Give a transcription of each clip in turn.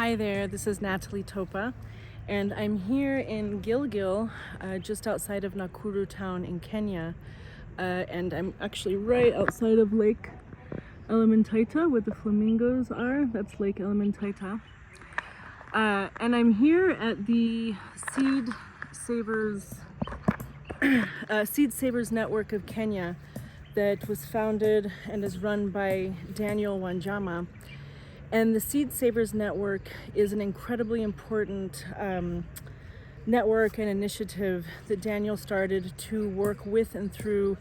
Hi there, this is Natalie Topa, and I'm here in Gilgil, just outside of Nakuru town in Kenya, and I'm actually right outside of Lake Elementaita, where the flamingos are. That's Lake Elementaita. And I'm here at the Seed Savers Network of Kenya that was founded and is run by Daniel Wanjama. And the Seed Savers Network is an incredibly important network and initiative that Daniel started to work with and through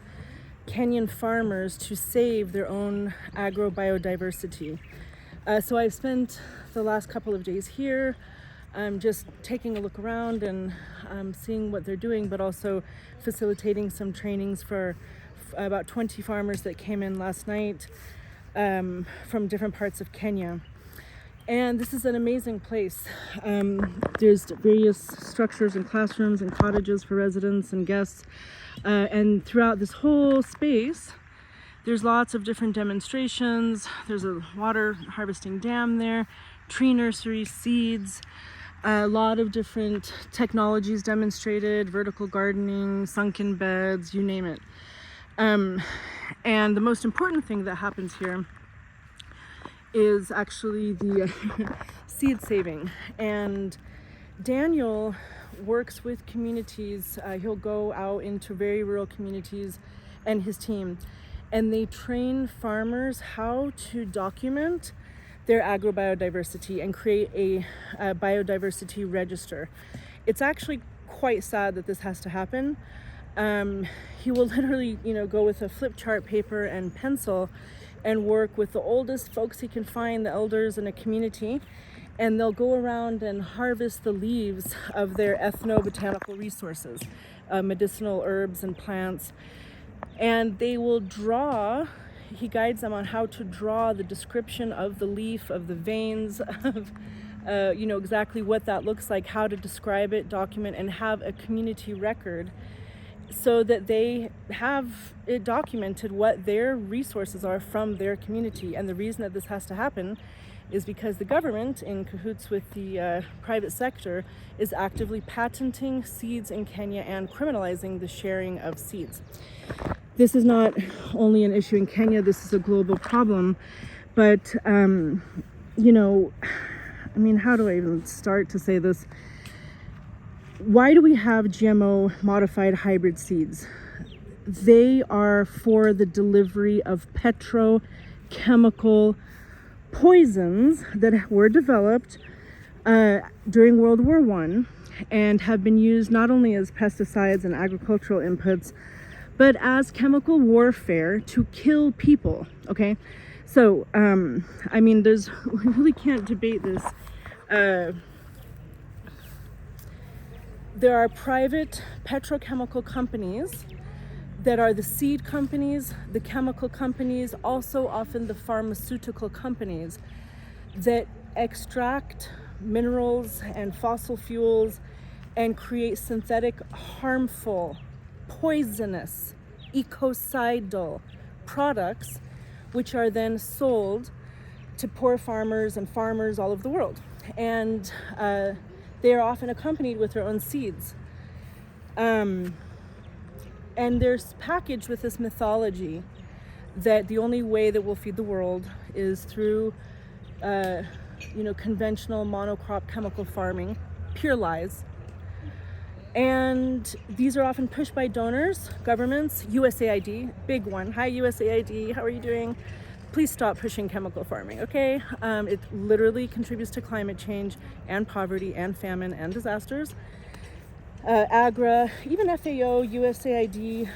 Kenyan farmers to save their own agrobiodiversity. So I've spent the last couple of days here just taking a look around and seeing what they're doing, but also facilitating some trainings for about 20 farmers that came in last night from different parts of Kenya. And this is an amazing place. There's various structures and classrooms and cottages for residents and guests. And throughout this whole space, there's lots of different demonstrations. There's a water harvesting dam there, tree nursery, seeds, a lot of different technologies demonstrated, vertical gardening, sunken beds, you name it. And the most important thing that happens here is actually the seed saving. And Daniel works with communities. He'll go out into very rural communities and his team, and they train farmers how to document their agrobiodiversity and create a biodiversity register. It's actually quite sad that this has to happen. He will literally, go with a flip chart paper and pencil and work with the oldest folks he can find, the elders in a community, and they'll go around and harvest the leaves of their ethnobotanical resources, medicinal herbs and plants, and they will draw. He guides them on how to draw the description of the leaf, of the veins, of exactly what that looks like, how to describe it, document, and have a community record, so that they have it documented what their resources are from their community. And the reason that this has to happen is because the government, in cahoots with the private sector, is actively patenting seeds in Kenya and criminalizing the sharing of seeds. This is not only an issue in Kenya, this is a global problem. But, how do I even start to say this? Why do we have GMO modified hybrid seeds? They are for the delivery of petrochemical poisons that were developed during World War I and have been used not only as pesticides and agricultural inputs, but as chemical warfare to kill people, okay? So, we really can't debate this. There are private petrochemical companies that are the seed companies, the chemical companies, also often the pharmaceutical companies that extract minerals and fossil fuels and create synthetic, harmful, poisonous, ecocidal products, which are then sold to poor farmers and farmers all over the world. And they are often accompanied with their own seeds. And they're packaged with this mythology that the only way that we'll feed the world is through, conventional monocrop chemical farming. Pure lies. And these are often pushed by donors, governments, USAID, big one. Hi, USAID, how are you doing? Please stop pushing chemical farming, okay? It literally contributes to climate change and poverty and famine and disasters. AGRA, even FAO, USAID,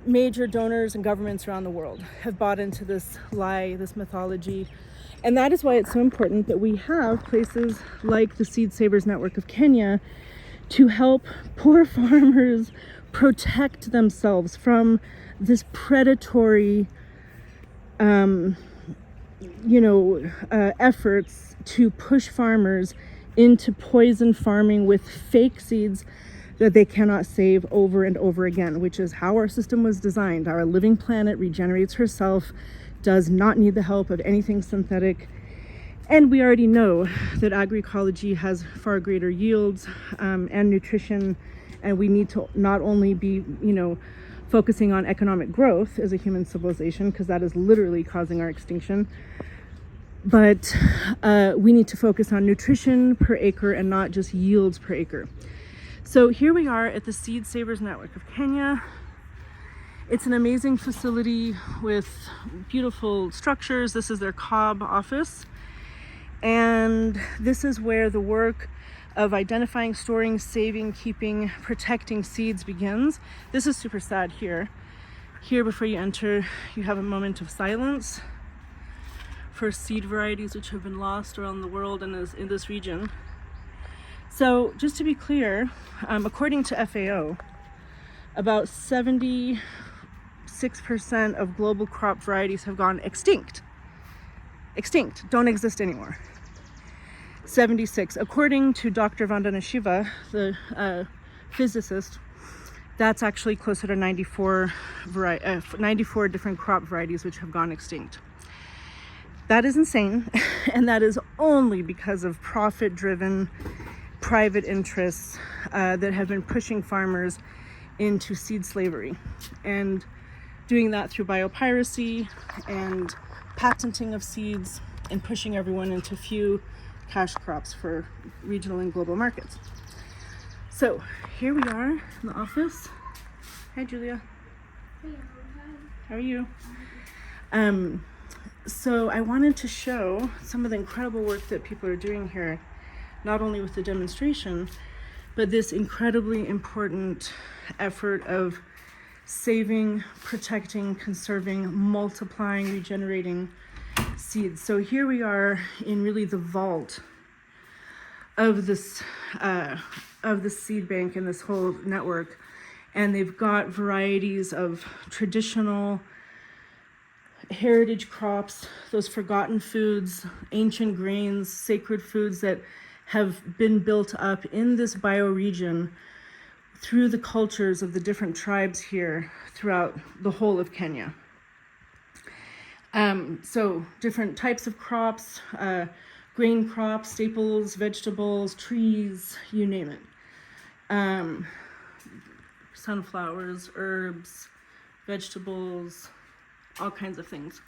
major donors and governments around the world have bought into this lie, this mythology. And that is why it's so important that we have places like the Seed Savers Network of Kenya to help poor farmers protect themselves from this predatory efforts to push farmers into poison farming with fake seeds that they cannot save over and over again, which is how our system was designed. Our living planet regenerates herself, does not need the help of anything synthetic. And we already know that agroecology has far greater yields and nutrition, and we need to not only be, focusing on economic growth as a human civilization, because that is literally causing our extinction, but we need to focus on nutrition per acre and not just yields per acre. So here we are at the Seed Savers Network of Kenya. It's an amazing facility with beautiful structures. This is their Cobb office. And this is where the work of identifying, storing, saving, keeping, protecting seeds begins. This is super sad here. Here, before you enter, you have a moment of silence for seed varieties which have been lost around the world and in this region. So just to be clear, according to FAO, about 76% of global crop varieties have gone extinct. Don't exist anymore. 76. According to Dr. Vandana Shiva, the physicist, that's actually closer to 94 different crop varieties which have gone extinct. That is insane, and that is only because of profit-driven private interests that have been pushing farmers into seed slavery, and doing that through biopiracy and patenting of seeds and pushing everyone into few cash crops for regional and global markets. So here we are in the office. Hi, Julia. Hello. How are you? So I wanted to show some of the incredible work that people are doing here, not only with the demonstration, but this incredibly important effort of saving, protecting, conserving, multiplying, regenerating seeds. So here we are in really the vault of this of the seed bank and this whole network, and they've got varieties of traditional heritage crops, those forgotten foods, ancient grains, sacred foods that have been built up in this bioregion through the cultures of the different tribes here throughout the whole of Kenya. So different types of crops, grain crops, staples, vegetables, trees, you name it. Sunflowers, herbs, vegetables, all kinds of things.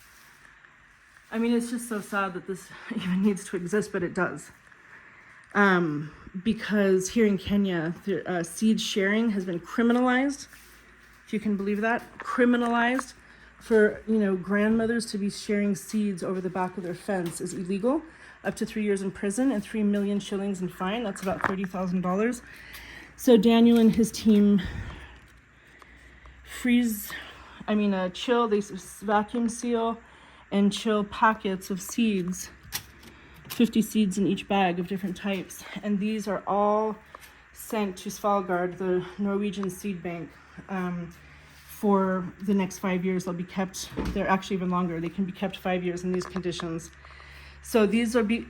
I mean, it's just so sad that this even needs to exist, but it does. Because here in Kenya, seed sharing has been criminalized, if you can believe that, criminalized. For grandmothers to be sharing seeds over the back of their fence is illegal, up to 3 years in prison and 3 million shillings in fine. That's about $30,000. So Daniel and his team chill, they vacuum seal and chill packets of seeds, 50 seeds in each bag of different types. And these are all sent to Svalbard, the Norwegian seed bank, for the next 5 years. They'll be kept, they're actually even longer. They can be kept 5 years in these conditions. So these are the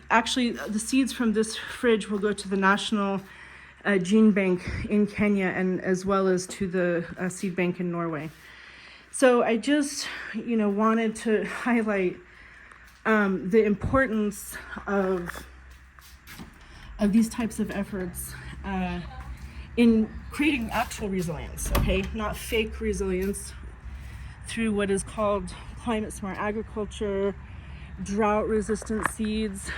seeds from this fridge will go to the National Gene Bank in Kenya, and as well as to the seed bank in Norway. So I just, wanted to highlight the importance of these types of efforts in creating actual resilience, okay? Not fake resilience through what is called climate smart agriculture, drought resistant seeds.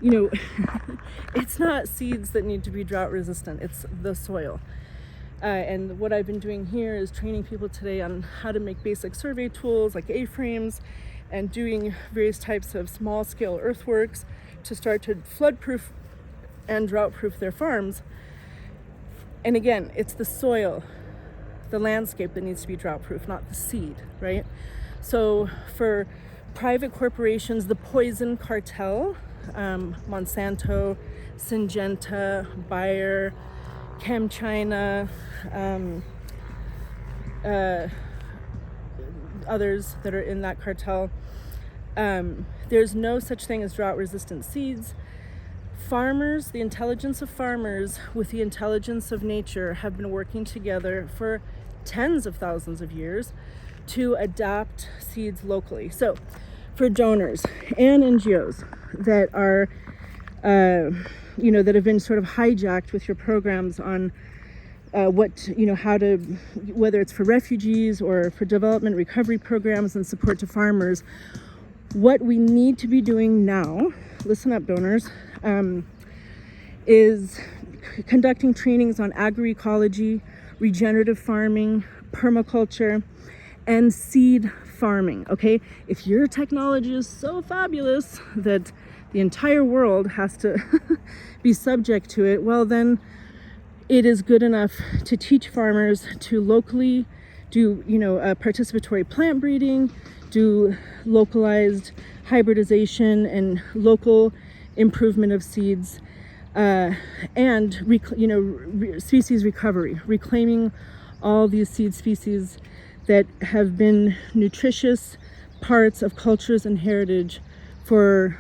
It's not seeds that need to be drought resistant, it's the soil. And what I've been doing here is training people today on how to make basic survey tools like A-frames, and doing various types of small scale earthworks to start to flood proof and drought proof their farms. And again, it's the soil, the landscape that needs to be drought proof, not the seed, right? So for private corporations, the poison cartel, Monsanto, Syngenta, Bayer, ChemChina, others that are in that cartel, there's no such thing as drought resistant seeds. Farmers, the intelligence of farmers with the intelligence of nature have been working together for tens of thousands of years to adapt seeds locally. So for donors and NGOs that are, that have been sort of hijacked with your programs on how to, whether it's for refugees or for development recovery programs and support to farmers. What we need to be doing now, listen up donors, is conducting trainings on agroecology, regenerative farming, permaculture, and seed farming, okay? If your technology is so fabulous that the entire world has to be subject to it, well then it is good enough to teach farmers to locally do, participatory plant breeding, do localized hybridization and local improvement of seeds, and species recovery, reclaiming all these seed species that have been nutritious parts of cultures and heritage for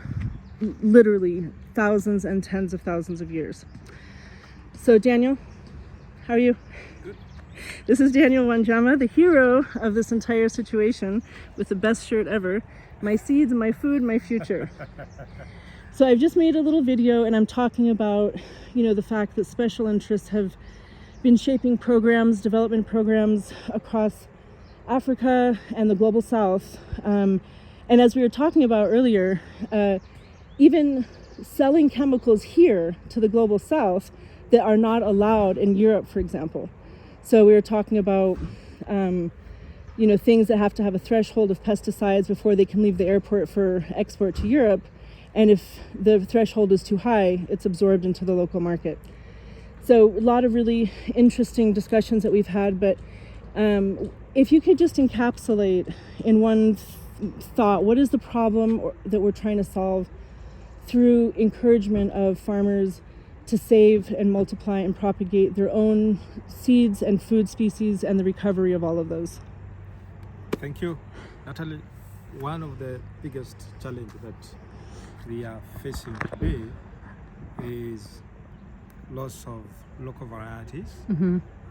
literally thousands and tens of thousands of years. So Daniel, how are you? Good. This is Daniel Wanjama, the hero of this entire situation, with the best shirt ever. My seeds, my food, my future. So I've just made a little video and I'm talking about, the fact that special interests have been shaping programs, development programs across Africa and the global south. And as we were talking about earlier, even selling chemicals here to the global south that are not allowed in Europe, for example. So we were talking about, things that have to have a threshold of pesticides before they can leave the airport for export to Europe. And if the threshold is too high, it's absorbed into the local market. So a lot of really interesting discussions that we've had, but if you could just encapsulate in one thought, what is the problem that we're trying to solve through encouragement of farmers to save and multiply and propagate their own seeds and food species and the recovery of all of those? Thank you, Natalie. One of the biggest challenges that we are facing today is loss of local varieties,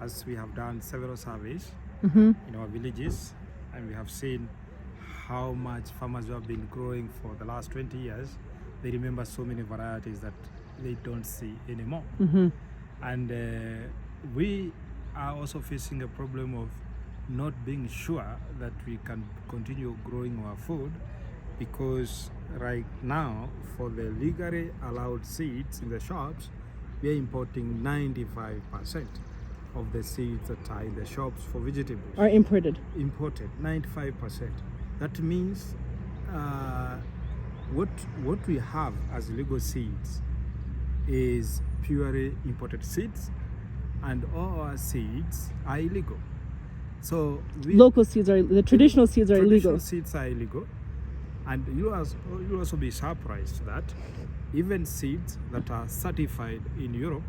as we have done several surveys in our villages, and we have seen how much farmers who have been growing for the last 20 years, they remember so many varieties that they don't see anymore. And we are also facing a problem of not being sure that we can continue growing our food, because right now for the legally allowed seeds in the shops, we are importing 95% of the seeds that are in the shops for vegetables. Are imported? Imported, 95%. That means what we have as legal seeds is purely imported seeds, and all our seeds are illegal. So local seeds are, the traditional seeds are illegal. Traditional seeds are illegal, and you'll also be surprised that even seeds that are certified in Europe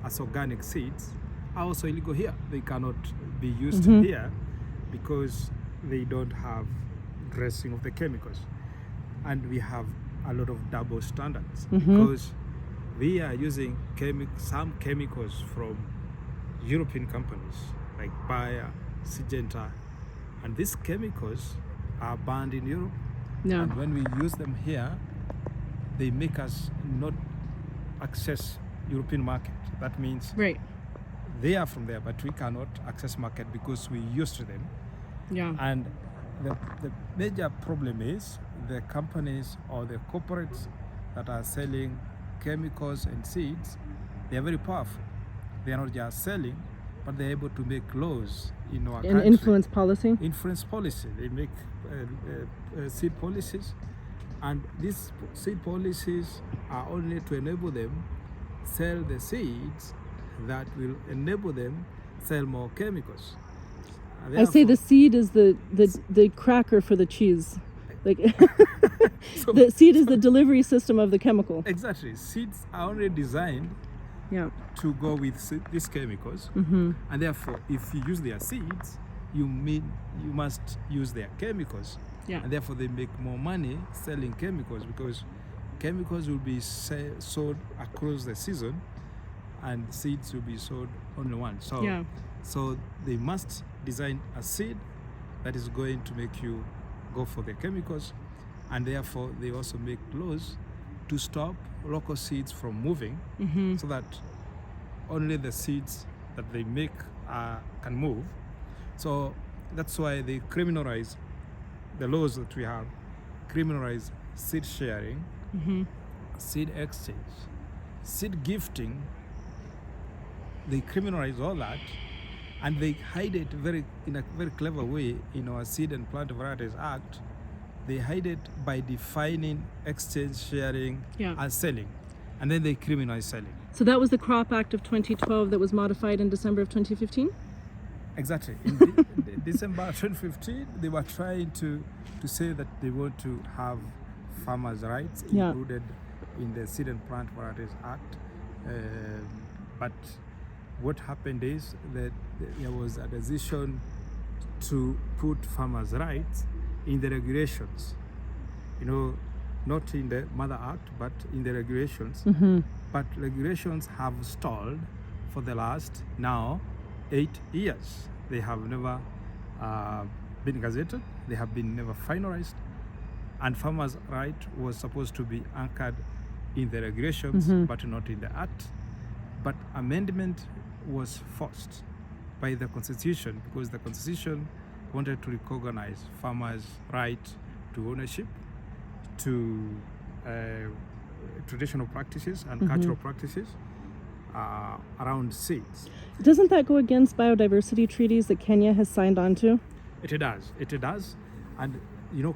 as organic seeds are also illegal here. They cannot be used here because they don't have dressing of the chemicals. And we have a lot of double standards because we are using some chemicals from European companies like Bayer, Syngenta, and these chemicals are banned in Europe. No. And when we use them here, they make us not access European market. That means they are from there, but we cannot access market because we used to them. Yeah. And the major problem is the companies or the corporates that are selling chemicals and seeds, they are very powerful. They are not just selling, but they're able to make laws in our country. And influence policy? Influence policy. They make seed policies, and these seed policies are only to enable them sell the seeds that will enable them sell more chemicals. I say the seed is the cracker for the cheese. Like the seed is the delivery system of the chemical. Exactly. Seeds are only designed to go with these chemicals, and therefore if you use their seeds, you must use their chemicals. And therefore they make more money selling chemicals, because chemicals will be sold across the season and seeds will be sold only once. So they must design a seed that is going to make you go for the chemicals, and therefore they also make laws to stop local seeds from moving, so that only the seeds that they make can move. So that's why they criminalize, the laws that we have criminalize seed sharing, seed exchange, seed gifting. They criminalize all that, and they hide it in a very clever way in our Seed and Plant Varieties Act. They hide it by defining exchange, sharing, and selling, and then they criminalize selling. So that was the Crop Act of 2012 that was modified in December of 2015? Exactly. In December 2015, they were trying to say that they want to have farmers' rights included in the Seed and Plant Varieties Act. But what happened is that there was a decision to put farmers' rights in the regulations. Not in the Mother Act, but in the regulations. But regulations have stalled for the last now 8 years. They have never been gazetted. They have been never finalized. And farmers' right was supposed to be anchored in the regulations, but not in the act. But amendment was forced by the Constitution, because the Constitution wanted to recognize farmers' right to ownership, to traditional practices and cultural practices around seeds. Doesn't that go against biodiversity treaties that Kenya has signed on to? It does. And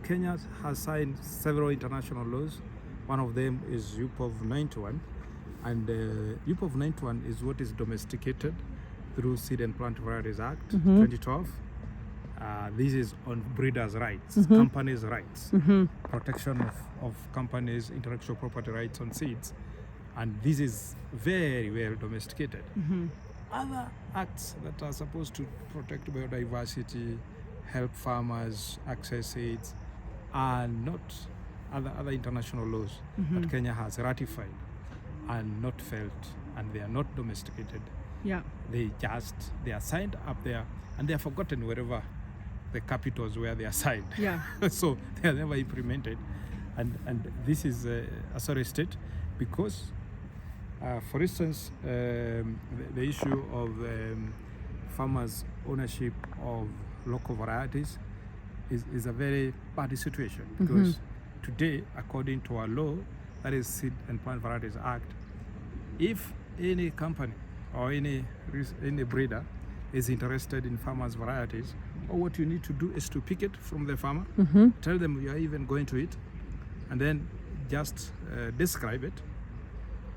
Kenya has signed several international laws. One of them is UPOV 91. And UPOV 91 is what is domesticated through Seed and Plant Varieties Act 2012. This is on breeders' rights, companies' rights, protection of companies' intellectual property rights on seeds. And this is very well domesticated. Other acts that are supposed to protect biodiversity, help farmers access seeds, are not other international laws that Kenya has ratified and not felt, and they are not domesticated. They are signed up there, and they are forgotten wherever the capitals where they are signed. So they are never implemented, and this is a sorry state, because for instance, the issue of farmers' ownership of local varieties is a very bad situation, because today, according to our law, that is Seed and Plant Varieties Act, if any company or any breeder is interested in farmers' varieties, all what you need to do is to pick it from the farmer, tell them you are even going to it, and then just describe it.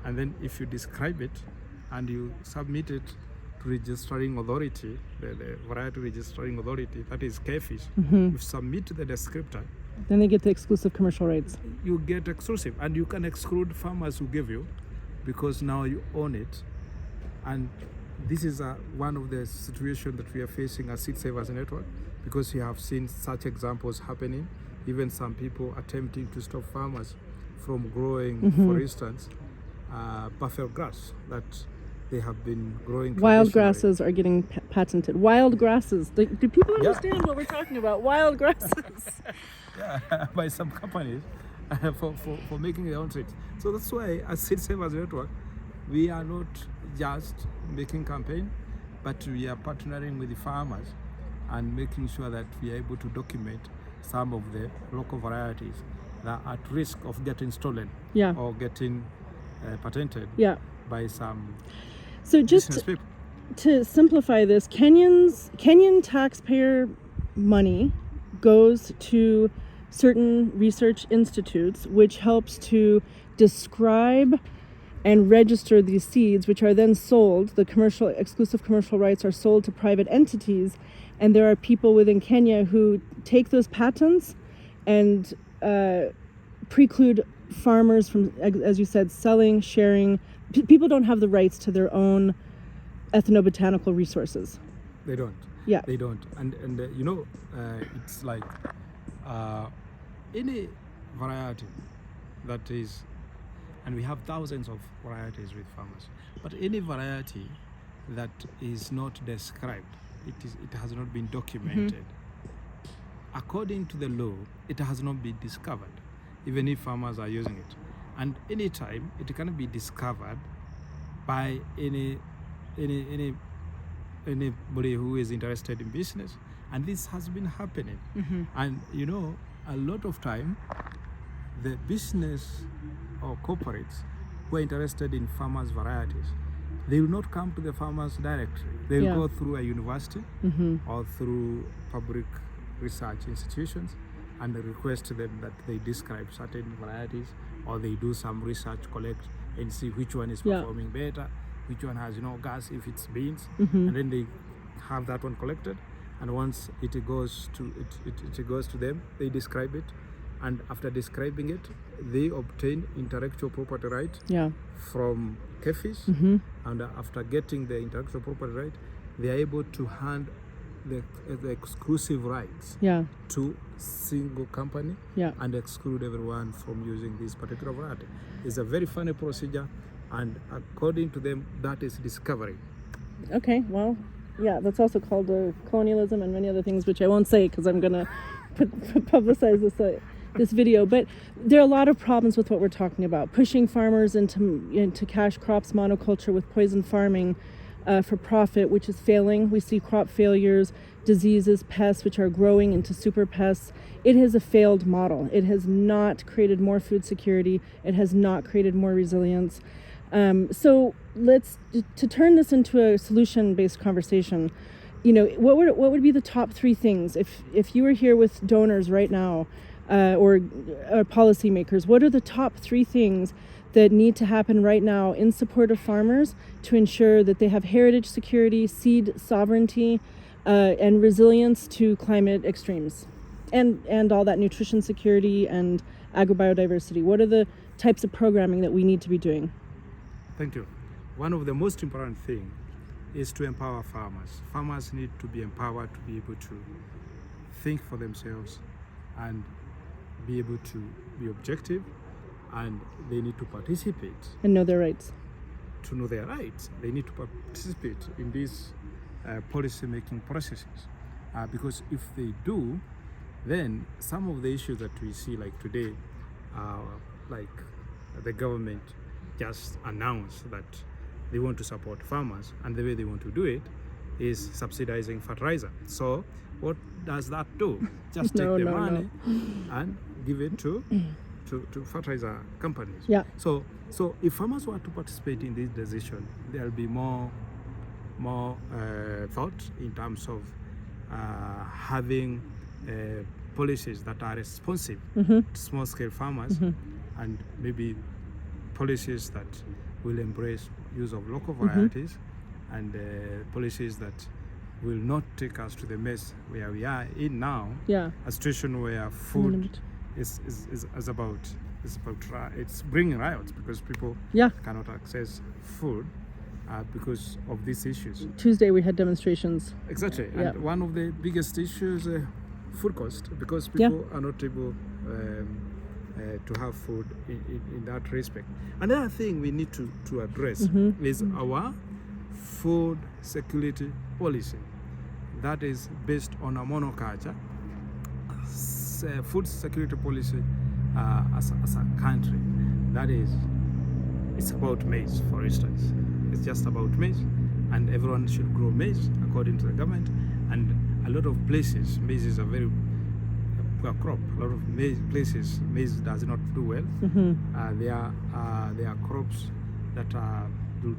And then if you describe it and you submit it to registering authority, the variety registering authority, that is KFIS, you submit the descriptor, then they get the exclusive commercial rights. You get exclusive, and you can exclude farmers who give you, because now you own it. And this is one of the situations that we are facing as Seed Savers Network, because we have seen such examples happening, even some people attempting to stop farmers from growing, for instance, buffalo grass that they have been growing. Wild grasses are getting patented. Wild grasses. Do people understand what we're talking about? Wild grasses. By some companies for making their own seeds. So that's why as Seed Savers Network, we are not just making campaign, but we are partnering with the farmers and making sure that we are able to document some of the local varieties that are at risk of getting stolen or getting patented by some. So just to simplify this, Kenyan taxpayer money goes to certain research institutes, which helps to describe and register these seeds, which are then sold. The exclusive commercial rights are sold to private entities, and there are people within Kenya who take those patents and preclude farmers from, as you said, selling, sharing. People don't have the rights to their own ethnobotanical resources. They don't. They don't. And it's like any variety that is, and we have thousands of varieties with farmers, but any variety that is not described, it has not been documented. According to the law, it has not been discovered. even if farmers are using it. And anytime it can be discovered by anybody who is interested in business, and this has been happening. And you know, a lot of time the business or corporates who are interested in farmers varieties, they will not come to the farmers directly. They will go through a university or through public research institutions and request them that they describe certain varieties, or they do some research, collect and see which one is performing better, which one has gas if it's beans, and then they have that one collected, and once it goes to them, they describe it, and after describing it, they obtain intellectual property right from KEFIS, and after getting the intellectual property right, they are able to hand the exclusive rights to single company and exclude everyone from using this particular variety. It's a very funny procedure, and according to them, that is discovery. Okay, well, yeah, that's also called colonialism and many other things, which I won't say because I'm going to publicize this video. But there are a lot of problems with what we're talking about. Pushing farmers into cash crops, monoculture with poison farming for profit, which is failing. We see crop failures, diseases, pests, which are growing into super pests. It is a failed model. It has not created more food security. It has not created more resilience. So to turn this into a solution-based conversation, what would be the top 3 things if you were here with donors right now, or policymakers? What are the top 3 things that need to happen right now in support of farmers to ensure that they have heritage security, seed sovereignty, and resilience to climate extremes, and all that nutrition security and agrobiodiversity? What are the types of programming that we need to be doing? Thank you. One of the most important things is to empower farmers. Farmers need to be empowered to be able to think for themselves and be able to be objective, and they need to participate. And know their rights. To know their rights, they need to participate in these policy-making processes. Because if they do, then some of the issues that we see like today, like the government just announced that they want to support farmers, and the way they want to do it is subsidizing fertilizer. So what does that do? Just take the money and give it to fertilizer companies. So if farmers were to participate in this decision, there'll be more thought in terms of having policies that are responsive to small-scale farmers, and maybe policies that will embrace use of local varieties, and policies that will not take us to the mess where we are in now. A situation where food is it's bringing riots because people cannot access food because of these issues. Tuesday we had demonstrations. Exactly. And one of the biggest issues, food cost, because people are not able to have food in that respect. Another thing we need to address is our food security policy that is based on a monoculture food security policy as a country. That is, it's about maize, for instance. It's just about maize, and everyone should grow maize according to the government. And a lot of places, maize is a very poor crop. A lot of places, maize does not do well. There are crops that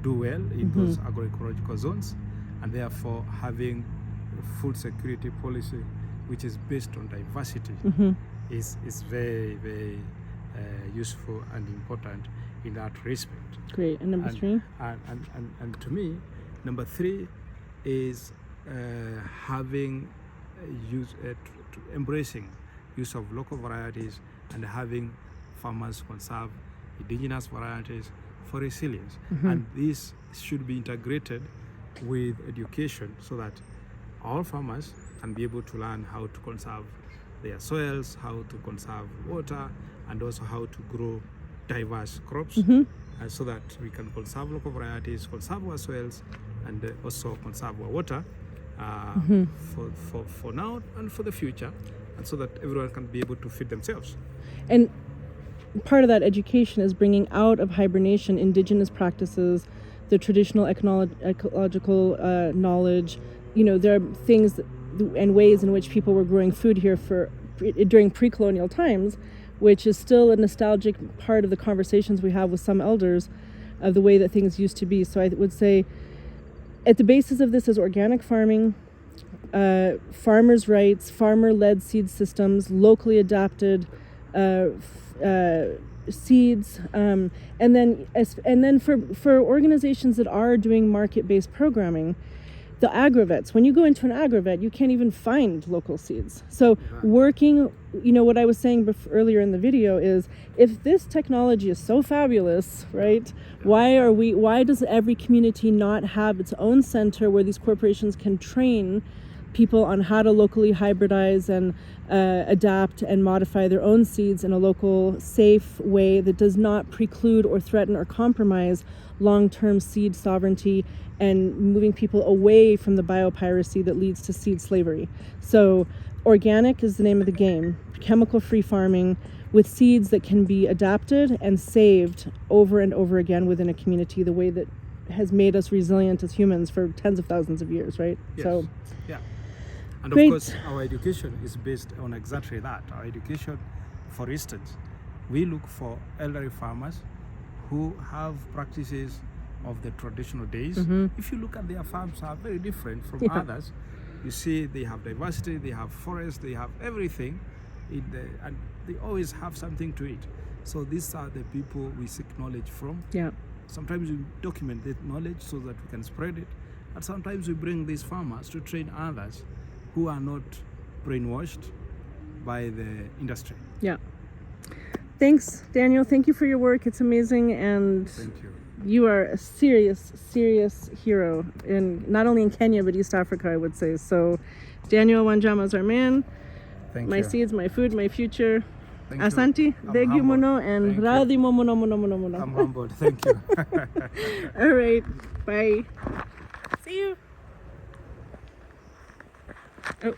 do well in those agroecological zones, and therefore having a food security policy which is based on diversity is very, very useful and important in that respect. Great. And number 3? And to me, number 3 is having embracing use of local varieties and having farmers conserve indigenous varieties for resilience. And this should be integrated with education so that all farmers can be able to learn how to conserve their soils, how to conserve water, and also how to grow diverse crops, so that we can conserve local varieties, conserve our soils, and also conserve our water for now and for the future, and so that everyone can be able to feed themselves. And part of that education is bringing out of hibernation indigenous practices, the traditional ecological knowledge. You know, there are things and ways in which people were growing food here during pre-colonial times, which is still a nostalgic part of the conversations we have with some elders of the way that things used to be. So I would say at the basis of this is organic farming, farmers' rights, farmer-led seed systems, locally adapted seeds, and then for organizations that are doing market-based programming, the agrovets. When you go into an agrovet, you can't even find local seeds. So working, you know, what I was saying earlier in the video is, if this technology is so fabulous, right? Why does every community not have its own center where these corporations can train people on how to locally hybridize and adapt and modify their own seeds in a local, safe way that does not preclude or threaten or compromise long-term seed sovereignty and moving people away from the biopiracy that leads to seed slavery. So organic is the name of the game. Chemical-free farming with seeds that can be adapted and saved over and over again within a community, the way that has made us resilient as humans for tens of thousands of years, right? Yes. So, yeah. And great. Of course, our education is based on exactly that. Our education, for instance, we look for elderly farmers who have practices of the traditional days. Mm-hmm. If you look at their farms, are very different from Yeah. others. You see, they have diversity, they have forests, they have everything, and they always have something to eat. So these are the people we seek knowledge from. Yeah. Sometimes we document that knowledge so that we can spread it, and sometimes we bring these farmers to train others who are not brainwashed by the industry. Yeah. Thanks, Daniel. Thank you for your work. It's amazing, and Thank you. you are a serious hero not only in Kenya but East Africa, I would say. So, Daniel Wanjama is our man. Thank My you. seeds, my food, my future. Thank Asante, you. thank you humbled. mono, and Thank you. radhi mo mono. I'm humbled. Thank you. All right, bye. See you. Oh.